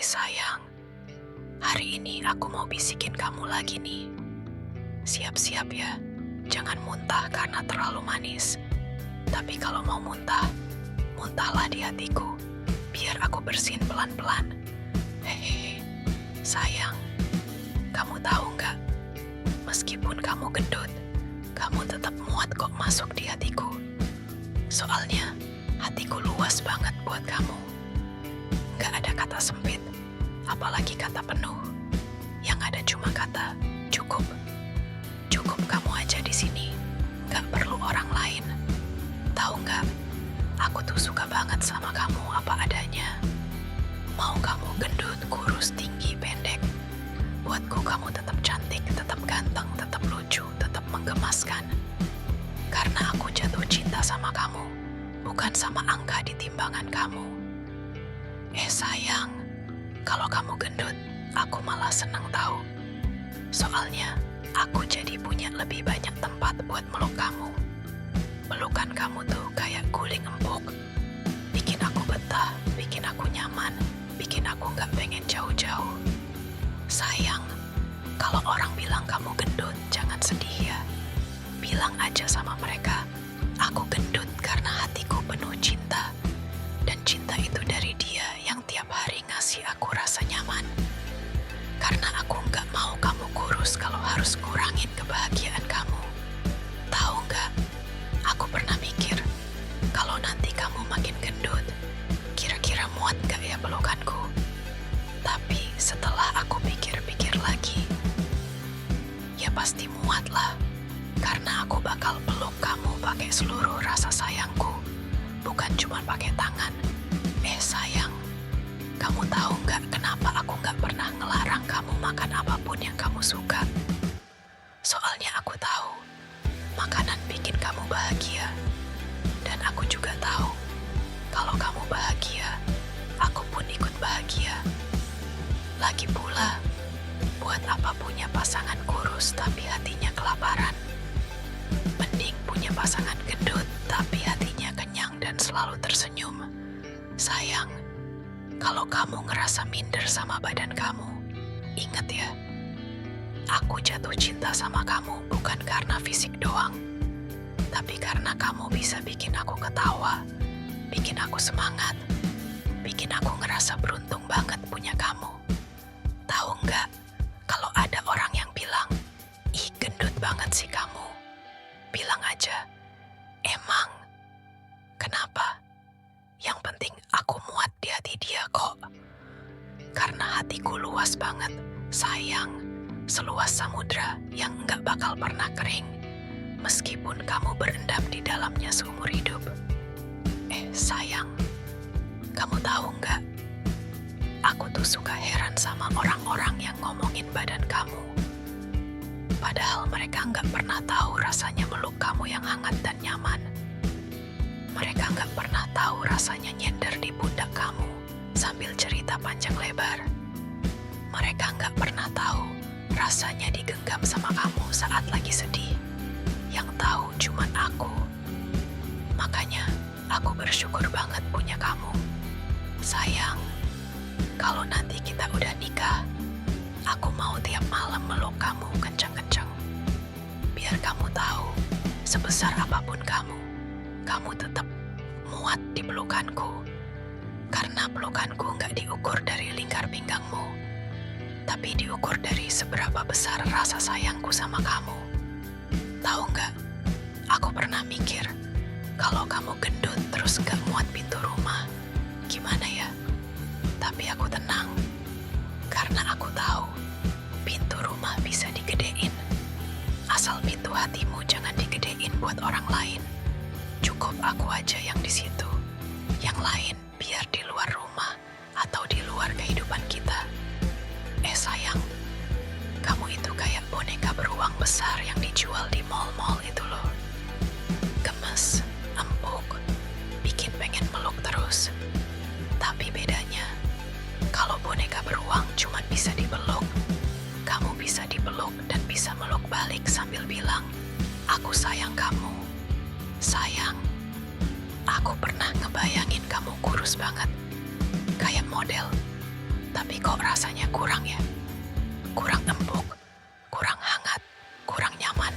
sayang, hari ini aku mau bisikin kamu lagi nih. Siap-siap ya, jangan muntah karena terlalu manis. Tapi kalau mau muntah, muntahlah di hatiku, biar aku bersihin pelan-pelan. Hehehe, sayang, kamu tahu nggak? Meskipun kamu gendut, kamu tetap muat kok masuk di hatiku. Soalnya, hatiku luas banget buat kamu. Nggak ada kata sempit, apalagi kata penuh. Yang ada cuma kata cukup. Cukup kamu aja di sini, nggak perlu orang lain. Tahu nggak? Aku tuh suka banget sama kamu apa adanya. Mau kamu gendut, kurus, tinggi, pendek. Buatku kamu tetap cantik, tetap ganteng, tetap lucu, tetap menggemaskan. Karena aku jatuh cinta sama kamu, bukan sama angka di timbangan kamu. Sayang, kalau kamu gendut, aku malah seneng tahu. Soalnya, aku jadi punya lebih banyak tempat buat meluk kamu. Pelukan kamu tuh kayak guling empuk. Bikin aku betah, bikin aku nyaman, bikin aku gak pengen jauh-jauh. Sayang, kalau orang bilang kamu gendut, jangan sedih ya. Bilang aja sama mereka, aku gendut karena hatiku penuh cinta. Dan cinta itu dari dia yang tiap hari ngasih aku rasa nyaman. Karena aku gak mau kamu kurus kalau harus ngurangin kebahagiaan kamu. Tahu gak, aku pernah mikir, kalau nanti kamu makin gendut, kira-kira muat gak ya pelukanku? Tapi setelah aku pikir-pikir lagi, ya pasti muat lah. Karena aku bakal peluk kamu pakai seluruh rasa sayangku, bukan cuma pakai tangan. Sayang, kamu tahu nggak kenapa aku nggak pernah ngelarang kamu makan apapun yang kamu suka? Soalnya aku tahu, makanan bikin kamu bahagia. Dan aku juga tahu, kalau kamu bahagia, aku pun ikut bahagia. Lagi pula, buat apa punya pasangan kurus tapi hatinya kelaparan? Mending punya pasangan gendut tapi hatinya kenyang dan selalu tersenyum. Sayang, kalau kamu ngerasa minder sama badan kamu, ingat ya, aku jatuh cinta sama kamu bukan karena fisik doang, tapi karena kamu bisa bikin aku ketawa, bikin aku semangat, bikin aku ngerasa beruntung banget punya kamu. Tahu nggak, kalau ada orang yang bilang, ih gendut banget sih kamu, bilang aja, emang, kenapa? Yang penting aku muat di hati dia kok. Karena hatiku luas banget, sayang, seluas samudra yang nggak bakal pernah kering, meskipun kamu berendam di dalamnya seumur hidup. Sayang, kamu tahu nggak? Aku tuh suka heran sama orang-orang yang ngomongin badan kamu. Padahal mereka nggak pernah tahu rasanya meluk kamu yang hangat dan nyaman. Mereka nggak pernah tahu rasanya nyender di pundak kamu sambil cerita panjang lebar. Mereka nggak pernah tahu rasanya digenggam sama kamu saat lagi sedih. Yang tahu cuman aku. Makanya aku bersyukur banget punya kamu. Sayang, kalau nanti kita udah nikah, aku mau tiap malam meluk kamu kencang-kencang. Biar kamu tahu, sebesar apapun kamu tetap muat di pelukanku. Karena pelukanku nggak diukur dari lingkar pinggangmu, tapi diukur dari seberapa besar rasa sayangku sama kamu. Tahu nggak, aku pernah mikir, kalau kamu gendut terus nggak muat pintu rumah, gimana ya? Tapi aku tenang, karena aku tahu pintu rumah bisa digedein. Asal pintu hatimu jangan digedein buat orang lain. Cukup aku aja yang di situ. Yang lain biar di luar rumah atau di luar kehidupan kita. Sayang, kamu itu kayak boneka beruang besar yang dijual di mall-mall itu loh. Gemes, empuk, bikin pengen meluk terus. Tapi bedanya, kalau boneka beruang cuma bisa dipeluk, kamu bisa dipeluk dan bisa meluk balik sambil bilang, aku sayang kamu. Sayang, aku pernah ngebayangin kamu kurus banget, kayak model. Tapi Tapi kok rasanya kurang ya? Kurang empuk, kurang hangat, kurang nyaman.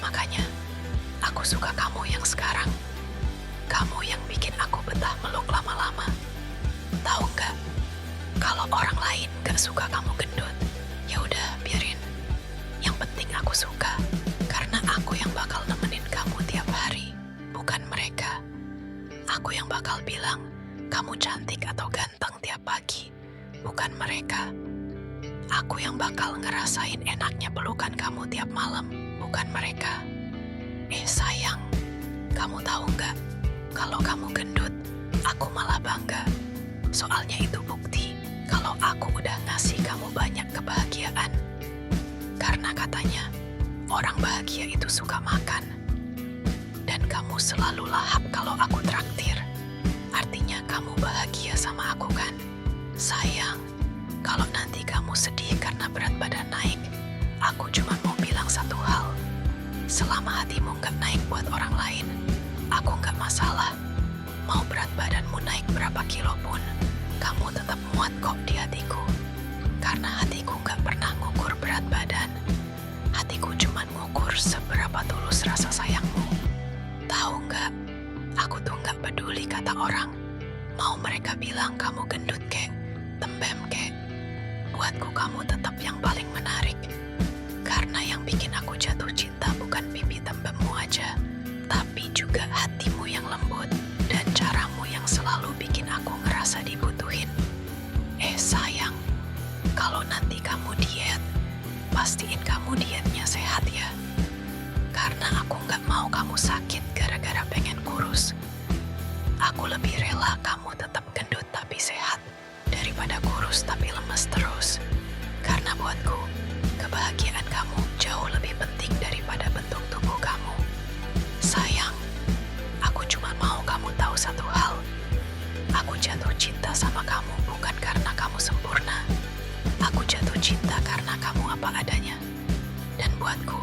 Makanya, aku suka kamu yang sekarang. Kamu yang bikin aku betah meluk lama-lama. Tahu nggak? Kalau orang lain nggak suka kamu gendut, ya udah biarin. Yang penting aku suka, karena aku yang bakal nemenin kamu tiap hari, bukan mereka. Aku yang bakal bilang kamu cantik atau ganteng tiap pagi, bukan mereka. Aku yang bakal ngerasain enaknya pelukan kamu tiap malam, bukan mereka. Sayang, kamu tahu nggak? Kalau kamu gendut, aku malah bangga. Soalnya itu bukti kalau aku udah ngasih kamu banyak kebahagiaan. Karena katanya, orang bahagia itu suka makan. Dan kamu selalu lahap kalau aku traktir. Artinya kamu bahagia sama aku kan? Sayang, kalau nanti kamu sedih karena berat badan naik, aku cuma mau bilang satu hal. Selama hatimu nggak naik buat orang lain, aku nggak masalah. Mau berat badanmu naik berapa kilo pun, kamu tetap muat kok di hatiku. Karena hatiku nggak pernah ngukur berat badan. Hatiku cuma ngukur seberapa tulus rasa sayangmu. Tahu nggak, aku tuh nggak peduli kata orang. Mau mereka bilang kamu gendut kek, tembem kek. Buatku kamu tetap yang paling menarik. Karena yang bikin aku jatuh cinta bukan pipi tembemmu aja, tapi juga hatimu yang lembut dan caramu yang selalu bikin aku ngerasa dibutuhin. Sayang, kalau nanti kamu diet, pastiin kamu dietnya sehat ya. Karena aku nggak mau kamu sakit gara-gara pengen kurus. Aku lebih rela kamu tetap gendut tapi sehat daripada kurus tapi lemes terus. Karena buatku, kebahagiaan kamu jauh lebih penting daripada bentuk tubuh kamu. Sayang, aku cuma mau kamu tahu satu hal. Aku jatuh cinta sama kamu bukan karena kamu sempurna. Aku jatuh cinta karena kamu apa adanya. Dan buatku,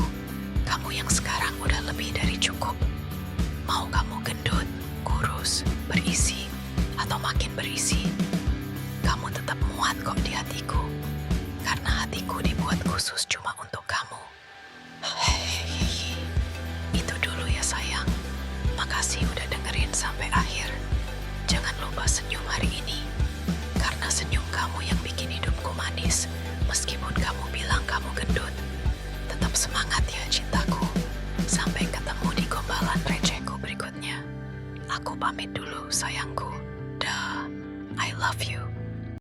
kamu yang sekarang udah lebih dari cukup. Mau kamu gendut, kurus, berisi, atau makin berisi, kamu tetap muat kok di hatiku. Karena hatiku dibuat khusus cuma untuk kamu. Itu dulu ya sayang. Makasih udah dengerin sampai akhir. Jangan lupa senyum hari ini. Karena senyum kamu yang bikin hidupku manis. Meskipun kamu bilang kamu gendut. Tetap semangat ya cintaku. Sampai ketemu di gombalan recehku berikutnya. Aku pamit dulu sayangku. Dah, I love you.